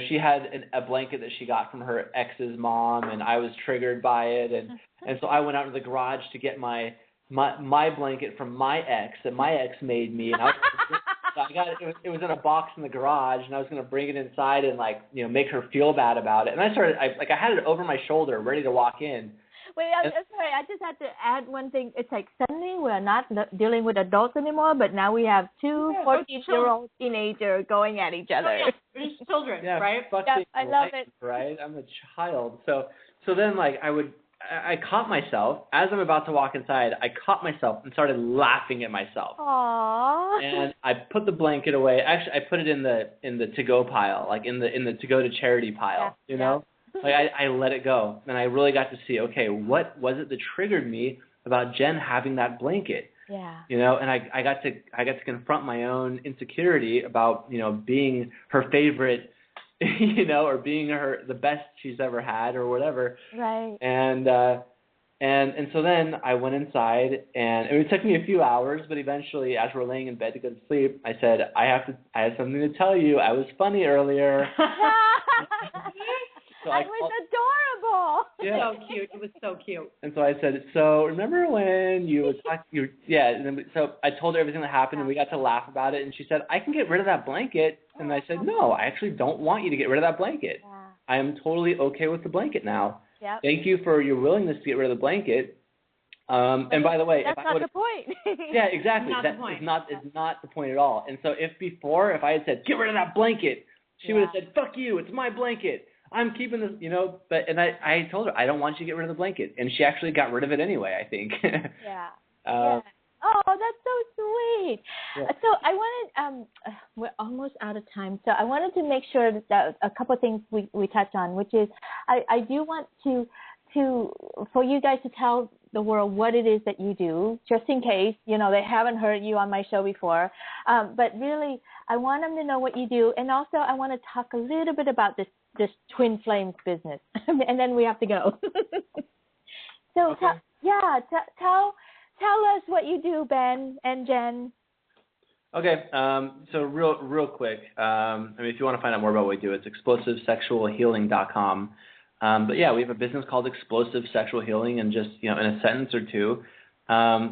she had a blanket that she got from her ex's mom, and I was triggered by it, and so I went out to the garage to get my my blanket from my ex that my ex made me, and so I got it. It was in a box in the garage, and I was going to bring it inside and make her feel bad about it. And I had it over my shoulder, ready to walk in. Wait, I'm sorry. I just had to add one thing. It's like suddenly we're not dealing with adults anymore, but now we have two 14-year-old teenagers going at each other. Oh, yeah. It's children, right? Yeah, I love it. Right? I'm a child. So then I caught myself as I'm about to walk inside. I caught myself and started laughing at myself. Aww. And I put the blanket away. Actually, I put it in the to-go pile, like in the to-go to charity pile. You know. Like I let it go, and I really got to see, okay, what was it that triggered me about Jen having that blanket? Yeah. You know, and I got to confront my own insecurity about, being her favorite, or being the best she's ever had or whatever. Right. And so then I went inside, and it took me a few hours, but eventually, as we're laying in bed to go to sleep, I said, I have something to tell you. I was funny earlier. So it was adorable. Yeah. So cute. It was so cute. And so I said, so remember when you would talk, and then so I told her everything that happened, and we got to laugh about it, and she said, I can get rid of that blanket. And I said, no, I actually don't want you to get rid of that blanket. Yeah. I am totally okay with the blanket now. Yep. Thank you for your willingness to get rid of the blanket. And by the way, that's not the point. Yeah, exactly. Not That the point. is not the point at all. And so if I had said, get rid of that blanket, she would have said, fuck you, it's my blanket. I'm keeping this, and I told her, I don't want you to get rid of the blanket. And she actually got rid of it anyway, I think. Yeah. Yeah. Oh, that's so sweet. Yeah. So I wanted, we're almost out of time. So I wanted to make sure that a couple of things we touch on, which is I do want for you guys to tell the world what it is that you do, just in case, they haven't heard you on my show before. But really, I want them to know what you do. And also I want to talk a little bit about this Twin Flames business. And then we have to go. So okay. Tell us what you do, Ben and Jen. Okay, so real quick, if you want to find out more about what we do, it's explosivesexualhealing.com. But yeah, we have a business called Explosive Sexual Healing, and just, in a sentence or two,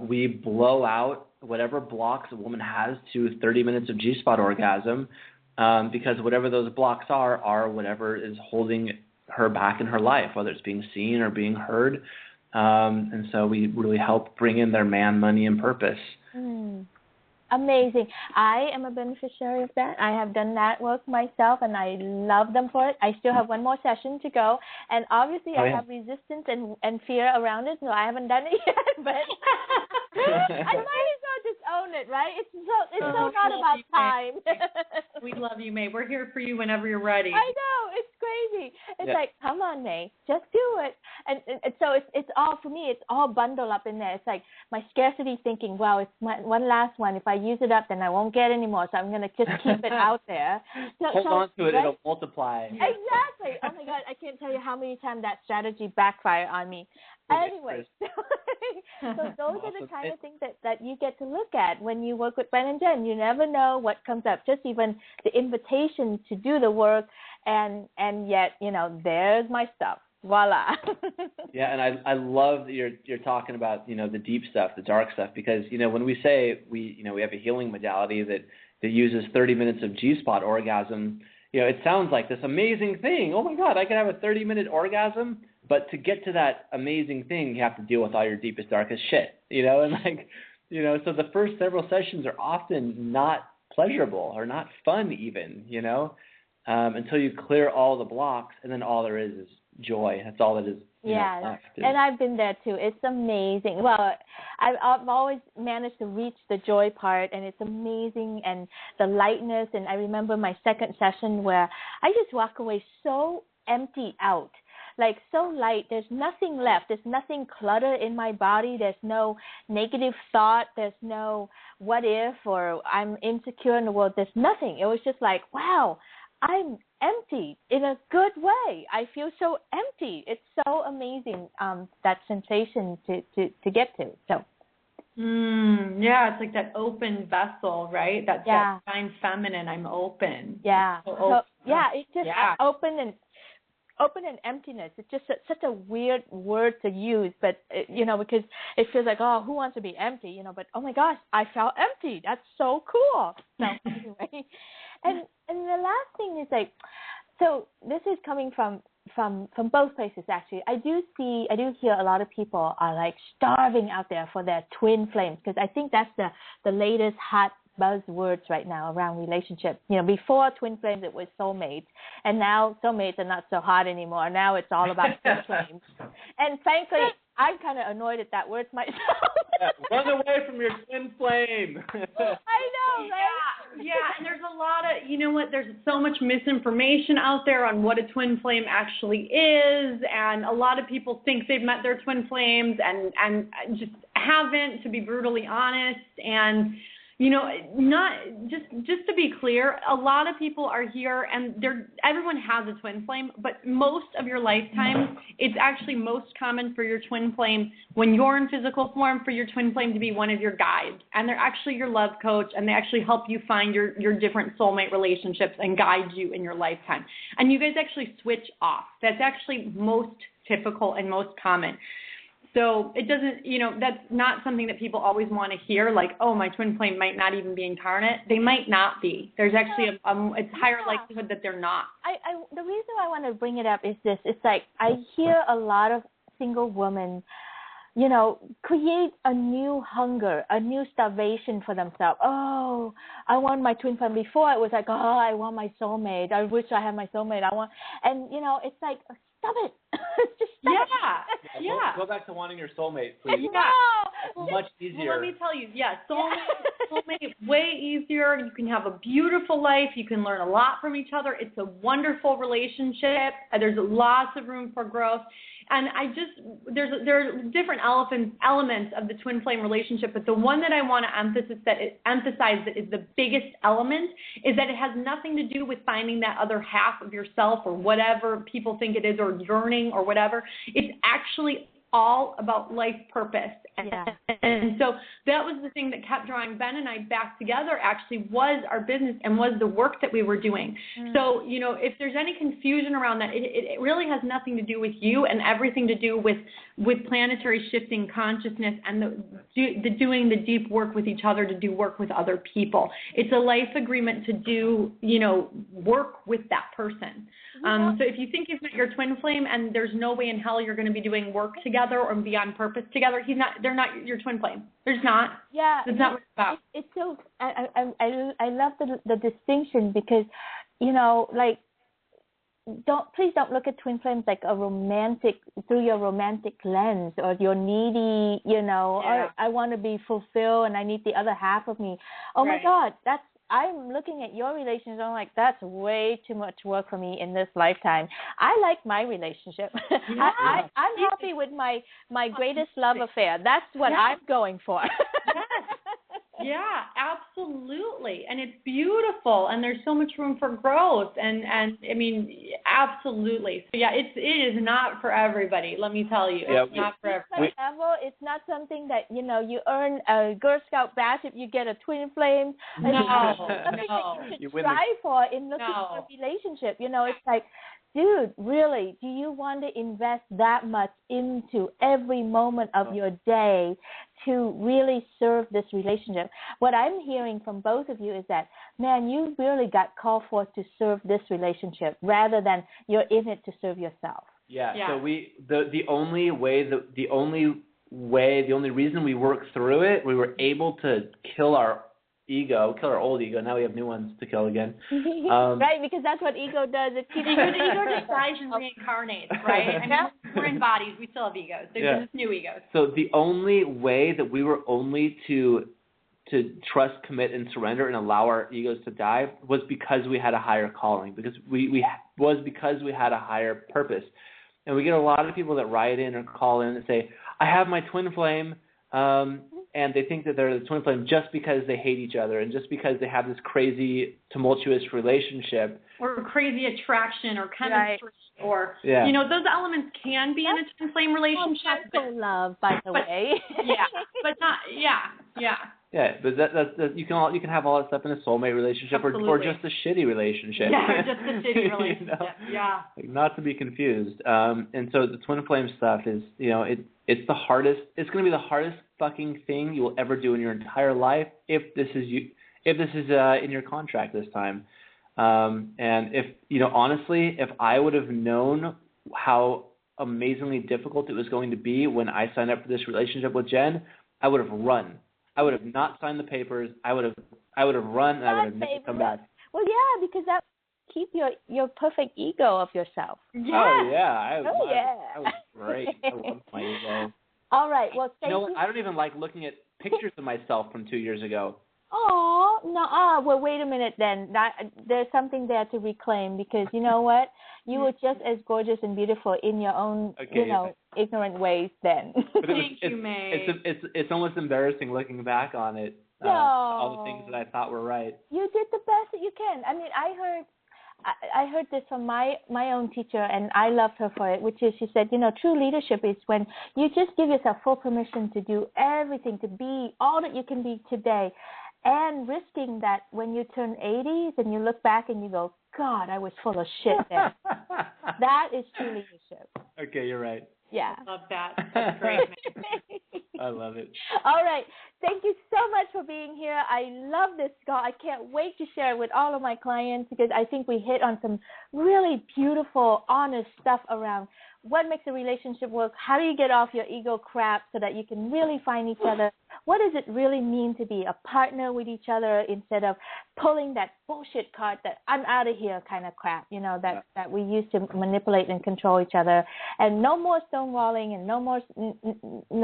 we blow out whatever blocks a woman has to 30 minutes of G-spot orgasm, because whatever those blocks are whatever is holding her back in her life, whether it's being seen or being heard. And so we really help bring in their man, money, and purpose. Amazing. I am a beneficiary of that. I have done that work myself, and I love them for it. I still have one more session to go, and obviously I have resistance and fear around it, so I haven't done it yet, but I might as well just own it, right? It's so not about time. We love you, May. We're here for you whenever you're ready. I know. It's crazy. It's like, come on, May. Just do it. And so it's all, for me, it's all bundled up in there. It's like my scarcity thinking, well, it's one last one. If I use it up, then I won't get any more, so I'm going to just keep it out there. Hold on to it. Right? It'll multiply. Exactly. Oh, my God. I can't tell you how many times that strategy backfired on me. Anyway, so those are the kind of things that you get to look at when you work with Ben and Jen. You never know what comes up. Just even the invitation to do the work, and yet, there's my stuff. Voila. Yeah, and I love that you're talking about, the deep stuff, the dark stuff, because, when we say we have a healing modality that uses 30 minutes of G-spot orgasm, it sounds like this amazing thing. Oh my God, I can have a 30-minute orgasm. But to get to that amazing thing, you have to deal with all your deepest, darkest shit, and so the first several sessions are often not pleasurable or not fun even, until you clear all the blocks, and then all there is joy. That's all that is left. And I've been there too. It's amazing. Well, I've always managed to reach the joy part, and it's amazing, and the lightness. And I remember my second session where I just walk away so empty out. Like so light, there's nothing left. There's nothing cluttered in my body. There's no negative thought. There's no what if or I'm insecure in the world. There's nothing. It was just like, wow, I'm empty in a good way. I feel so empty. It's so amazing, that sensation to get to. So. Yeah, it's like that open vessel, right? That divine feminine. I'm open. Yeah. So open. It's just open and open and emptiness. It's just such a weird word to use, but because it feels like, oh, who wants to be empty, but oh my gosh, I felt empty. That's so cool. So anyway, and the last thing is like, so this is coming from both places actually. I do hear a lot of people are like starving out there for their twin flames, because I think that's the latest hot buzzwords right now around relationships. Before twin flames it was soulmates, and now soulmates are not so hot anymore. Now it's all about twin flames. And frankly, I'm kind of annoyed at that word myself. Run away from your twin flame. I know, right? Yeah, and there's a lot of, there's so much misinformation out there on what a twin flame actually is, and a lot of people think they've met their twin flames and just haven't, to be brutally honest. And not just to be clear, a lot of people are here and everyone has a twin flame, but most of your lifetime, it's actually most common for your twin flame, when you're in physical form, for your twin flame to be one of your guides. And they're actually your love coach, and they actually help you find your different soulmate relationships and guide you in your lifetime. And you guys actually switch off. That's actually most typical and most common. So it doesn't, that's not something that people always want to hear, like, oh, my twin flame might not even be incarnate. They might not be. There's actually it's higher likelihood that they're not. The reason I want to bring it up is this. It's like I hear a lot of single women, create a new hunger, a new starvation for themselves. Oh, I want my twin flame. Before it was like, oh, I want my soulmate. I wish I had my soulmate. And it's like, stop it. Just stop it. Yeah. Go back to wanting your soulmate, please. No. It's much easier. Well, let me tell you, soulmate, way easier. You can have a beautiful life. You can learn a lot from each other. It's a wonderful relationship. There's lots of room for growth. And there are different elements of the twin flame relationship, but the one that I want to emphasize that is the biggest element is that it has nothing to do with finding that other half of yourself or whatever people think it is, or yearning or whatever. It's actually all about life purpose. And so that was the thing that kept drawing Ben and I back together, actually, was our business and was the work that we were doing. So, if there's any confusion around that, it really has nothing to do with you and everything to do with planetary shifting consciousness and the doing the deep work with each other, to do work with other people. It's a life agreement to do, work with that person. So if you think you've met your twin flame and there's no way in hell you're going to be doing work together or be on purpose together, they're not your twin flame. There's not. Yeah. That's not what it's about. It's so, I love the distinction, because, please don't look at twin flames like through your romantic lens, or your needy, or I want to be fulfilled and I need the other half of me. Oh my God, I'm looking at your relationship. I'm like, that's way too much work for me in this lifetime. I like my relationship. Yeah. I'm happy with my greatest love affair. That's what I'm going for. Yes. Yeah, absolutely. And it's beautiful, and there's so much room for growth, and I mean, absolutely. So yeah, it is not for everybody, let me tell you. Yeah, it's not for everybody. It's not something that, you earn a Girl Scout badge if you get a twin flame. No. Something that you should strive for in looking for a relationship. It's like, dude, really, do you want to invest that much into every moment of your day to really serve this relationship? What I'm hearing from both of you is that, man, you really got called for to serve this relationship rather than you're in it to serve yourself. Yeah. So the only reason we worked through it, we were able to kill our old ego. Now we have new ones to kill again. Right, because that's what ego does. It keeps ego dies and reincarnates, right? I mean, we're in bodies. We still have egos. There's just new egos. So the only way that we were only to trust, commit, and surrender and allow our egos to die was because we had a higher calling, because we had a higher purpose. And we get a lot of people that write in or call in and say, I have my twin flame, and they think that they're the twin flame just because they hate each other and just because they have this crazy, tumultuous relationship. Or crazy attraction or chemistry or, those elements can be in a twin flame relationship. Love, by the way. But not, Yeah, but that you can have all that stuff in a soulmate relationship or just a shitty relationship. Yeah, just a shitty relationship. Yeah. Like, not to be confused. And so the twin flame stuff is, it's the hardest. It's going to be the hardest fucking thing you will ever do in your entire life if this is in your contract this time. And if honestly, if I would have known how amazingly difficult it was going to be when I signed up for this relationship with Jen, I would have run. I would have not signed the papers. I would have run, and I would have never come back. Well, yeah, because that keep your perfect ego of yourself. Yeah. Oh yeah, I was great. I loved my ego. All right. Well, thank you. I don't even like looking at pictures of myself from 2 years ago. Oh no! Well, wait a minute. Then there's something there to reclaim, because you know what? You were just as gorgeous and beautiful in your own, ignorant ways then. Thank you, May. It's almost embarrassing looking back on it. All the things that I thought were right. You did the best that you can. I mean, I heard this from my own teacher, and I loved her for it, which is, she said, true leadership is when you just give yourself full permission to do everything, to be all that you can be today, and risking that when you turn 80s and you look back and you go, God, I was full of shit then. That is true leadership. Okay, you're right. Yeah. Love that. That's great, man. I love it. All right. Thank you so much for being here. I love this call. I can't wait to share it with all of my clients, because I think we hit on some really beautiful, honest stuff around what makes a relationship work, how do you get off your ego crap so that you can really find each other, what does it really mean to be a partner with each other instead of pulling that bullshit card that I'm out of here kind of crap, that we use to manipulate and control each other. And no more stonewalling, and no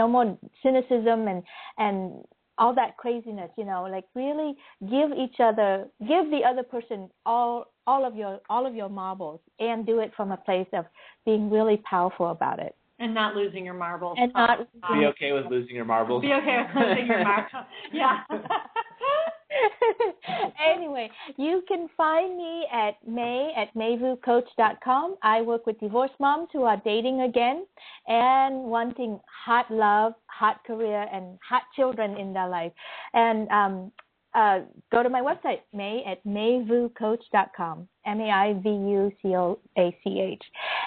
more cynicism and all that craziness, like really give the other person all of your marbles, and do it from a place of being really powerful about it. And not losing your marbles. And not be okay with losing your marbles. Be okay with losing your marbles. Yeah. Anyway, you can find me at may@mayvucoach.com. I work with divorced moms who are dating again and wanting hot love, hot career, and hot children in their life. And go to my website, may@mayvucoach.com, MAIVUCOACH.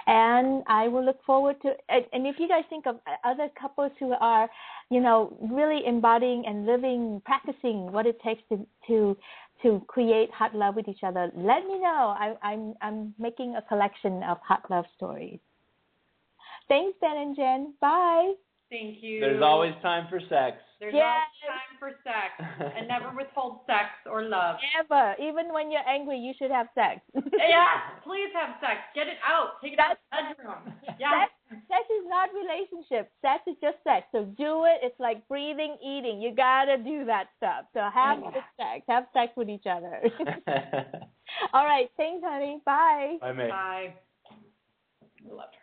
And I will look forward to, and if you guys think of other couples who are, really embodying and living, practicing what it takes to create hot love with each other, let me know. I'm making a collection of hot love stories. Thanks, Ben and Jen. Bye. Thank you. There's always time for sex. There's always time for sex. And never withhold sex or love. Never. Even when you're angry, you should have sex. Yeah, please have sex. Get it out. Take it out of the bedroom. Yeah. Sex is not relationship. Sex is just sex. So do it. It's like breathing, eating. You got to do that stuff. So have good sex. Have sex with each other. All right. Thanks, honey. Bye. Bye, mate. Bye. I love her.